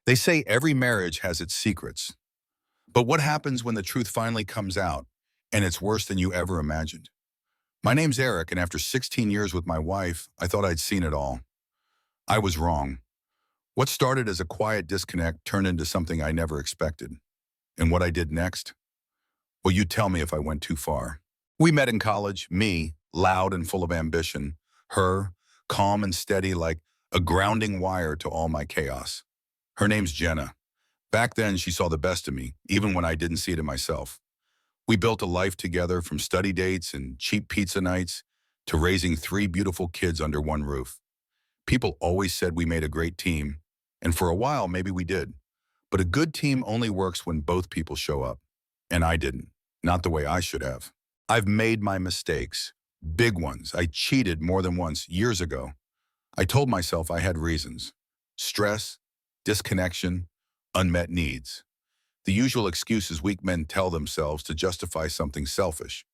They say every marriage has its secrets. But what happens when the truth finally comes out and it's worse than you ever imagined? My name's Eric, and after 16 years with my wife, I thought I'd seen it all. I was wrong. What started as a quiet disconnect turned into something I never expected. And what I did next? Well, you tell me if I went too far. We met in college, me, loud and full of ambition, her, calm and steady like a grounding wire to all my chaos. Her name's Jenna. Back then, she saw the best of me, even when I didn't see it in myself. We built a life together, from study dates and cheap pizza nights to raising 3 beautiful kids under one roof. People always said we made a great team, and for a while, maybe we did. But a good team only works when both people show up. And I didn't, not the way I should have. I've made my mistakes, big ones. I cheated more than once years ago. I told myself I had reasons: stress, disconnection, unmet needs. The usual excuses weak men tell themselves to justify something selfish.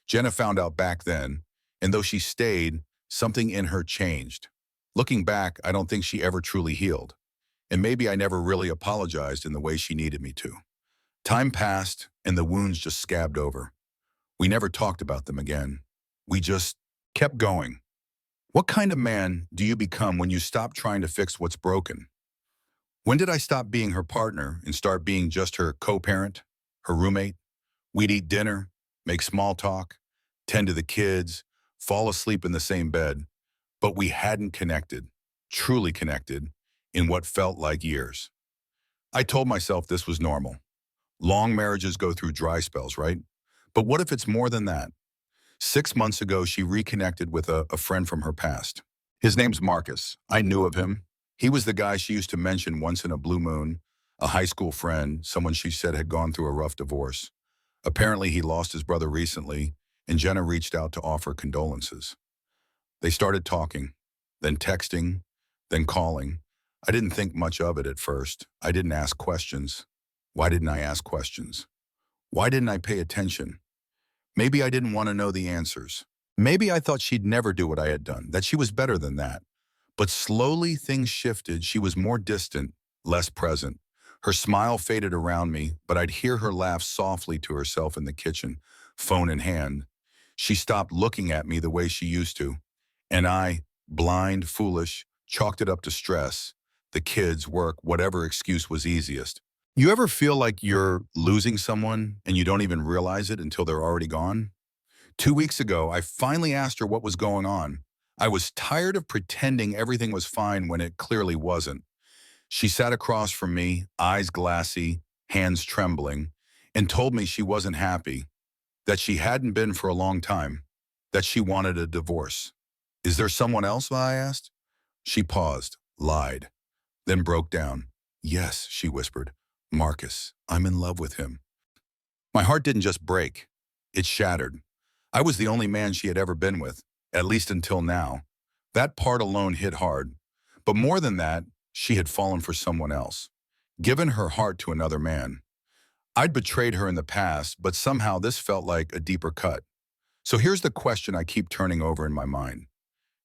Jenna found out back then, and though she stayed, something in her changed. Looking back, I don't think she ever truly healed. And maybe I never really apologized in the way she needed me to. Time passed, and the wounds just scabbed over. We never talked about them again. We just kept going. What kind of man do you become when you stop trying to fix what's broken? When did I stop being her partner and start being just her co-parent, her roommate? We'd eat dinner, make small talk, tend to the kids, fall asleep in the same bed, but we hadn't connected, truly connected, in what felt like years. I told myself this was normal. Long marriages go through dry spells, right? But what if it's more than that? 6 months ago, she reconnected with a friend from her past. His name's Marcus. I knew of him. He was the guy she used to mention once in a blue moon, a high school friend, someone she said had gone through a rough divorce. Apparently, he lost his brother recently, and Jenna reached out to offer condolences. They started talking, then texting, then calling. I didn't think much of it at first. I didn't ask questions. Why didn't I ask questions? Why didn't I pay attention? Maybe I didn't want to know the answers. Maybe I thought she'd never do what I had done, that she was better than that. But slowly things shifted. She was more distant, less present. Her smile faded around me, but I'd hear her laugh softly to herself in the kitchen, phone in hand. She stopped looking at me the way she used to. And I, blind, foolish, chalked it up to stress, the kids, work, whatever excuse was easiest. You ever feel like you're losing someone and you don't even realize it until they're already gone? 2 weeks ago, I finally asked her what was going on. I was tired of pretending everything was fine when it clearly wasn't. She sat across from me, eyes glassy, hands trembling, and told me she wasn't happy, that she hadn't been for a long time, that she wanted a divorce. Is there someone else? I asked. She paused, lied, then broke down. Yes, she whispered. Marcus, I'm in love with him. My heart didn't just break, it shattered. I was the only man she had ever been with, at least until now. That part alone hit hard. But more than that, she had fallen for someone else, given her heart to another man. I'd betrayed her in the past, but somehow this felt like a deeper cut. So here's the question I keep turning over in my mind.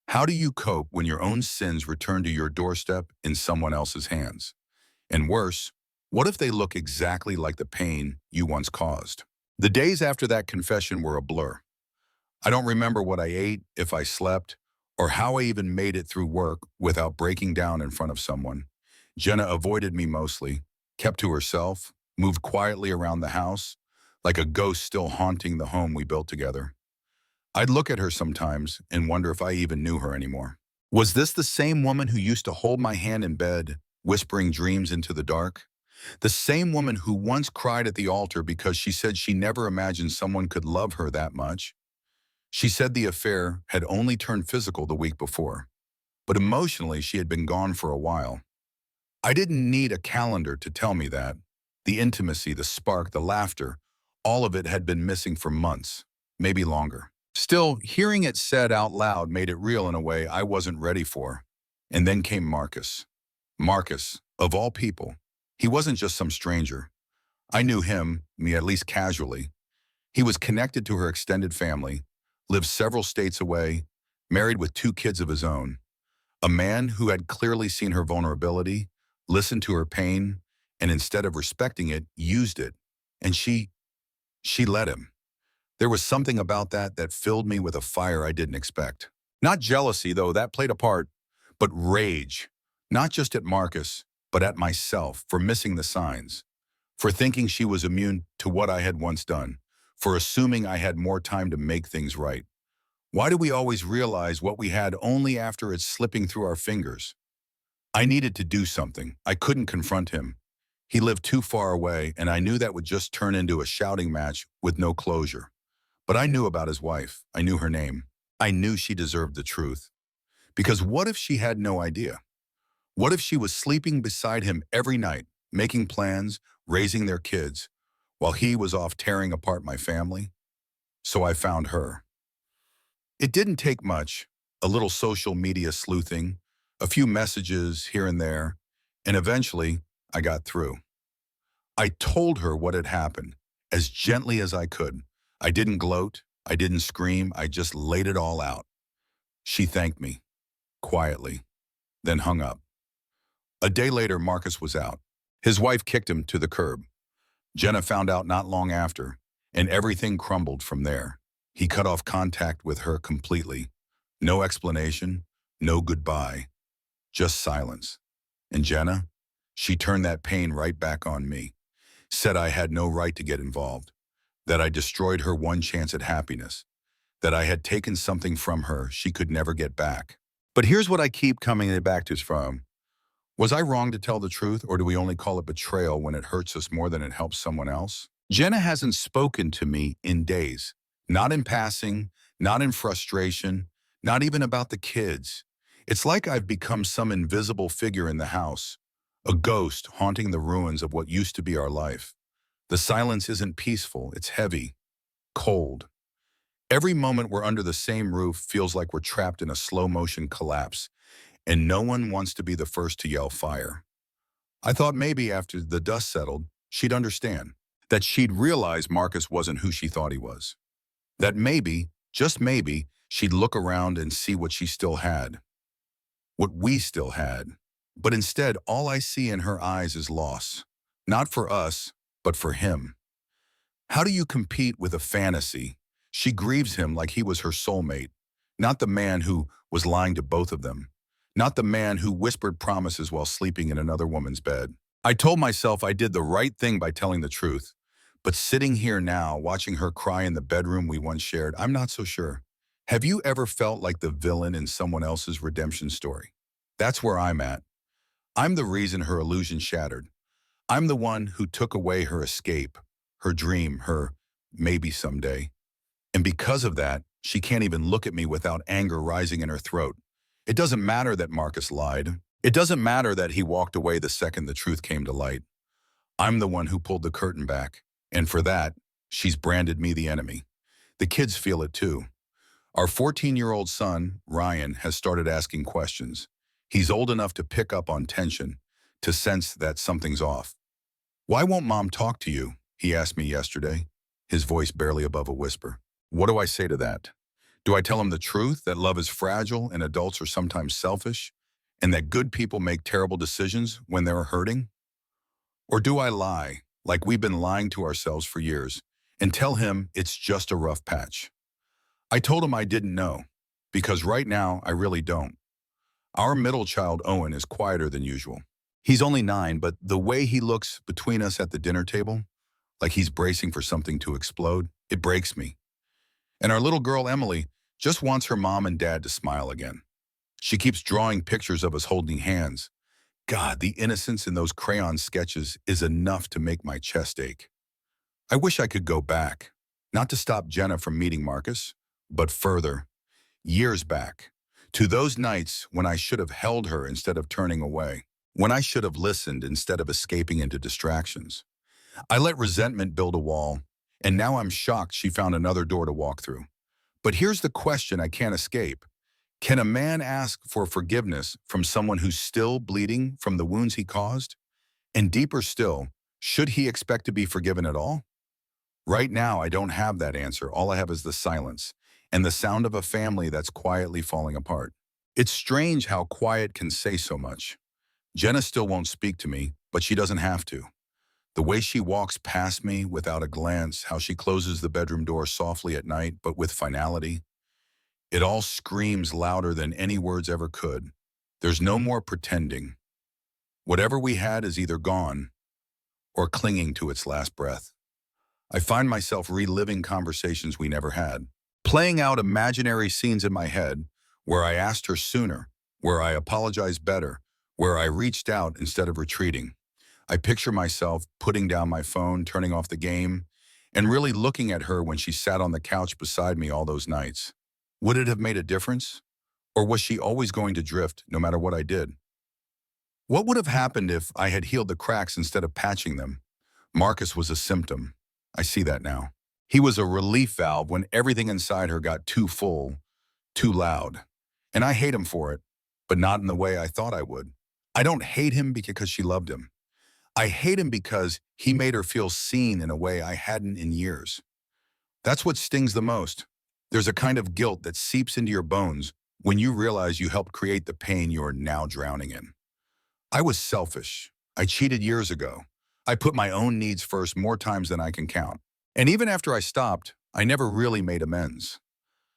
How do you cope when your own sins return to your doorstep in someone else's hands? And worse, what if they look exactly like the pain you once caused? The days after that confession were a blur. I don't remember what I ate, if I slept, or how I even made it through work without breaking down in front of someone. Jenna avoided me mostly, kept to herself, moved quietly around the house, like a ghost still haunting the home we built together. I'd look at her sometimes and wonder if I even knew her anymore. Was this the same woman who used to hold my hand in bed, whispering dreams into the dark? The same woman who once cried at the altar because she said she never imagined someone could love her that much? She said the affair had only turned physical the week before, but emotionally she had been gone for a while. I didn't need a calendar to tell me that. The intimacy, the spark, the laughter, all of it had been missing for months, maybe longer. Still, hearing it said out loud made it real in a way I wasn't ready for. And then came Marcus. Marcus, of all people. He wasn't just some stranger. I knew him, me at least casually. He was connected to her extended family, lived several states away, married with 2 kids of his own. A man who had clearly seen her vulnerability, listened to her pain, and instead of respecting it, used it. And she let him. There was something about that that filled me with a fire I didn't expect. Not jealousy, though, that played a part, but rage. Not just at Marcus, but at myself for missing the signs, for thinking she was immune to what I had once done, for assuming I had more time to make things right. Why do we always realize what we had only after it's slipping through our fingers? I needed to do something. I couldn't confront him. He lived too far away, and I knew that would just turn into a shouting match with no closure. But I knew about his wife. I knew her name. I knew she deserved the truth. Because what if she had no idea? What if she was sleeping beside him every night, making plans, raising their kids, while he was off tearing apart my family? So I found her. It didn't take much, a little social media sleuthing, a few messages here and there, and eventually I got through. I told her what had happened, as gently as I could. I didn't gloat, I didn't scream, I just laid it all out. She thanked me, quietly, then hung up. A day later, Marcus was out. His wife kicked him to the curb. Jenna found out not long after, and everything crumbled from there. He cut off contact with her completely. No explanation, no goodbye, just silence. And Jenna, she turned that pain right back on me, said I had no right to get involved, that I destroyed her one chance at happiness, that I had taken something from her she could never get back. But here's what I keep coming back to from. Was I wrong to tell the truth, or do we only call it betrayal when it hurts us more than it helps someone else? Jenna hasn't spoken to me in days. Not in passing, not in frustration, not even about the kids. It's like I've become some invisible figure in the house, a ghost haunting the ruins of what used to be our life. The silence isn't peaceful, it's heavy, cold. Every moment we're under the same roof feels like we're trapped in a slow-motion collapse, and no one wants to be the first to yell fire. I thought maybe after the dust settled, she'd understand, that she'd realize Marcus wasn't who she thought he was. That maybe, just maybe, she'd look around and see what she still had, what we still had. But instead, all I see in her eyes is loss. Not for us, but for him. How do you compete with a fantasy? She grieves him like he was her soulmate, not the man who was lying to both of them, not the man who whispered promises while sleeping in another woman's bed. I told myself I did the right thing by telling the truth, but sitting here now, watching her cry in the bedroom we once shared, I'm not so sure. Have you ever felt like the villain in someone else's redemption story? That's where I'm at. I'm the reason her illusion shattered. I'm the one who took away her escape, her dream, her maybe someday. And because of that, she can't even look at me without anger rising in her throat. It doesn't matter that Marcus lied. It doesn't matter that he walked away the second the truth came to light. I'm the one who pulled the curtain back. And for that, she's branded me the enemy. The kids feel it too. Our 14-year-old son, Ryan, has started asking questions. He's old enough to pick up on tension, to sense that something's off. Why won't Mom talk to you? He asked me yesterday, his voice barely above a whisper. What do I say to that? Do I tell him the truth, that love is fragile and adults are sometimes selfish, and that good people make terrible decisions when they're hurting? Or do I lie, like we've been lying to ourselves for years, and tell him it's just a rough patch? I told him I didn't know, because right now I really don't. Our middle child, Owen, is quieter than usual. He's only 9, but the way he looks between us at the dinner table, like he's bracing for something to explode, it breaks me. And our little girl, Emily, just wants her mom and dad to smile again. She keeps drawing pictures of us holding hands. God, the innocence in those crayon sketches is enough to make my chest ache. I wish I could go back, not to stop Jenna from meeting Marcus, but further, years back, to those nights when I should have held her instead of turning away, when I should have listened instead of escaping into distractions. I let resentment build a wall, and now I'm shocked she found another door to walk through. But here's the question I can't escape. Can a man ask for forgiveness from someone who's still bleeding from the wounds he caused? And deeper still, should he expect to be forgiven at all? Right now, I don't have that answer. All I have is the silence and the sound of a family that's quietly falling apart. It's strange how quiet can say so much. Jenna still won't speak to me, but she doesn't have to. The way she walks past me without a glance, how she closes the bedroom door softly at night, but with finality, it all screams louder than any words ever could. There's no more pretending. Whatever we had is either gone or clinging to its last breath. I find myself reliving conversations we never had, playing out imaginary scenes in my head where I asked her sooner, where I apologized better, where I reached out instead of retreating. I picture myself putting down my phone, turning off the game, and really looking at her when she sat on the couch beside me all those nights. Would it have made a difference? Or was she always going to drift no matter what I did? What would have happened if I had healed the cracks instead of patching them? Marcus was a symptom. I see that now. He was a relief valve when everything inside her got too full, too loud. And I hate him for it, but not in the way I thought I would. I don't hate him because she loved him. I hate him because he made her feel seen in a way I hadn't in years. That's what stings the most. There's a kind of guilt that seeps into your bones when you realize you helped create the pain you are now drowning in. I was selfish. I cheated years ago. I put my own needs first more times than I can count. And even after I stopped, I never really made amends.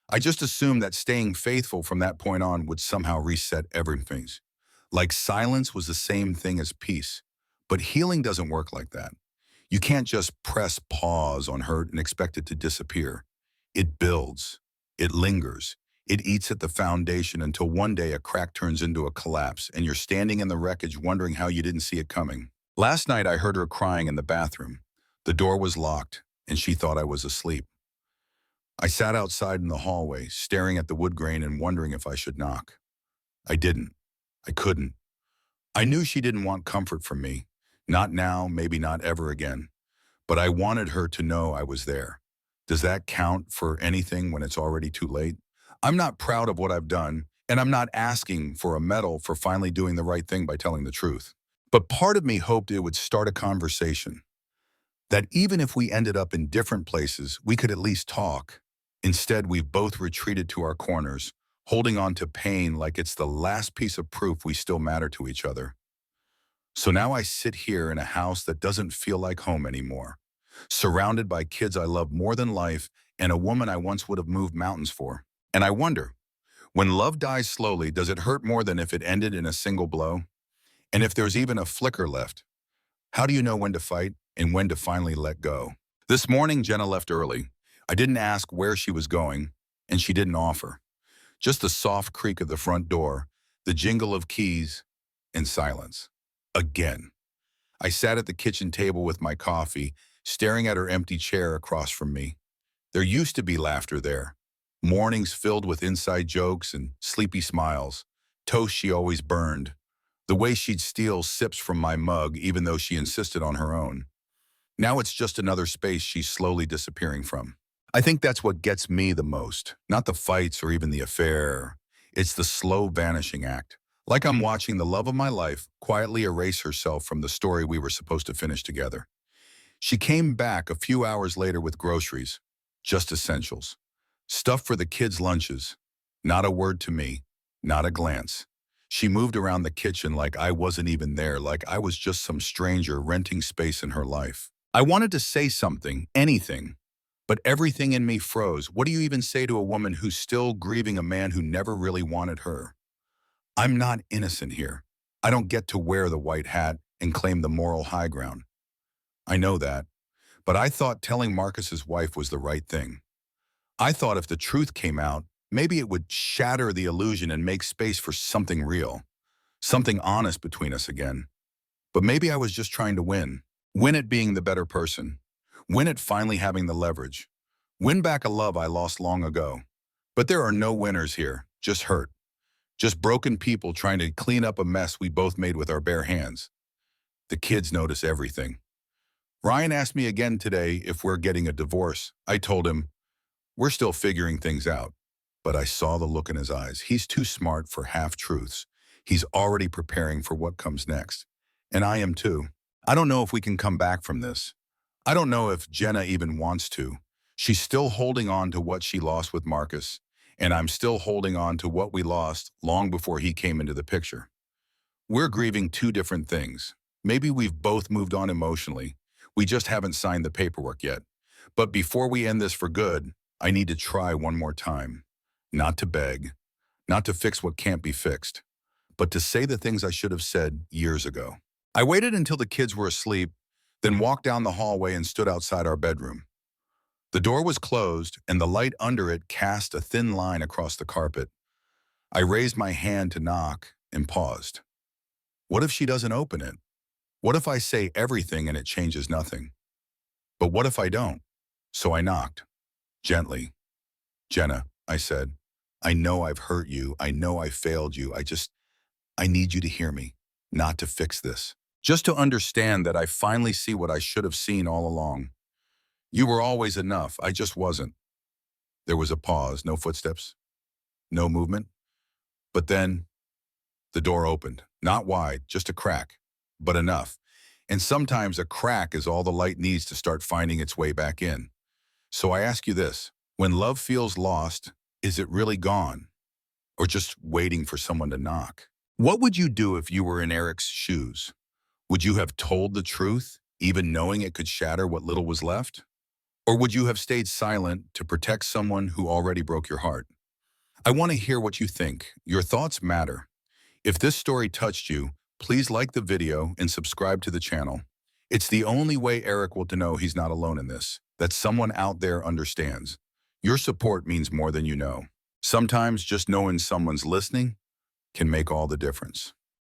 I just assumed that staying faithful from that point on would somehow reset everything. Like silence was the same thing as peace. But healing doesn't work like that. You can't just press pause on hurt and expect it to disappear. It builds. It lingers. It eats at the foundation until one day a crack turns into a collapse and you're standing in the wreckage wondering how you didn't see it coming. Last night I heard her crying in the bathroom. The door was locked and she thought I was asleep. I sat outside in the hallway, staring at the wood grain and wondering if I should knock. I didn't. I couldn't. I knew she didn't want comfort from me. Not now, maybe not ever again. But I wanted her to know I was there. Does that count for anything when it's already too late? I'm not proud of what I've done, and I'm not asking for a medal for finally doing the right thing by telling the truth. But part of me hoped it would start a conversation. That even if we ended up in different places, we could at least talk. Instead, we've both retreated to our corners, holding on to pain like it's the last piece of proof we still matter to each other. So now I sit here in a house that doesn't feel like home anymore, surrounded by kids I love more than life and a woman I once would have moved mountains for. And I wonder, when love dies slowly, does it hurt more than if it ended in a single blow? And if there's even a flicker left, how do you know when to fight and when to finally let go? This morning, Jenna left early. I didn't ask where she was going, and she didn't offer. Just the soft creak of the front door, the jingle of keys, and silence. Again. I sat at the kitchen table with my coffee, staring at her empty chair across from me. There used to be laughter there. Mornings filled with inside jokes and sleepy smiles. Toast she always burned. The way she'd steal sips from my mug even though she insisted on her own. Now it's just another space she's slowly disappearing from. I think that's what gets me the most. Not the fights or even the affair. It's the slow vanishing act. Like I'm watching the love of my life quietly erase herself from the story we were supposed to finish together. She came back a few hours later with groceries, just essentials. Stuff for the kids' lunches. Not a word to me, not a glance. She moved around the kitchen like I wasn't even there, like I was just some stranger renting space in her life. I wanted to say something, anything, but everything in me froze. What do you even say to a woman who's still grieving a man who never really wanted her? I'm not innocent here. I don't get to wear the white hat and claim the moral high ground. I know that, but I thought telling Marcus's wife was the right thing. I thought if the truth came out, maybe it would shatter the illusion and make space for something real, something honest between us again. But maybe I was just trying to win. Win at being the better person. Win at finally having the leverage. Win back a love I lost long ago. But there are no winners here, just hurt. Just broken people trying to clean up a mess we both made with our bare hands. The kids notice everything. Ryan asked me again today if we're getting a divorce. I told him, we're still figuring things out. But I saw the look in his eyes. He's too smart for half-truths. He's already preparing for what comes next. And I am too. I don't know if we can come back from this. I don't know if Jenna even wants to. She's still holding on to what she lost with Marcus. And I'm still holding on to what we lost long before he came into the picture. We're grieving two different things. Maybe we've both moved on emotionally. We just haven't signed the paperwork yet. But before we end this for good, I need to try one more time. Not to beg, not to fix what can't be fixed, but to say the things I should have said years ago. I waited until the kids were asleep, then walked down the hallway and stood outside our bedroom. The door was closed, and the light under it cast a thin line across the carpet. I raised my hand to knock and paused. What if she doesn't open it? What if I say everything and it changes nothing? But what if I don't? So I knocked, gently. Jenna, I said, I know I've hurt you. I know I failed you. I need you to hear me, not to fix this. Just to understand that I finally see what I should have seen all along. You were always enough. I just wasn't. There was a pause, no footsteps, no movement. But then the door opened, not wide, just a crack, but enough. And sometimes a crack is all the light needs to start finding its way back in. So I ask you this, when love feels lost, is it really gone? Or just waiting for someone to knock? What would you do if you were in Eric's shoes? Would you have told the truth, even knowing it could shatter what little was left? Or would you have stayed silent to protect someone who already broke your heart? I want to hear what you think. Your thoughts matter. If this story touched you, please like the video and subscribe to the channel. It's the only way Eric will know he's not alone in this, that someone out there understands. Your support means more than you know. Sometimes just knowing someone's listening can make all the difference.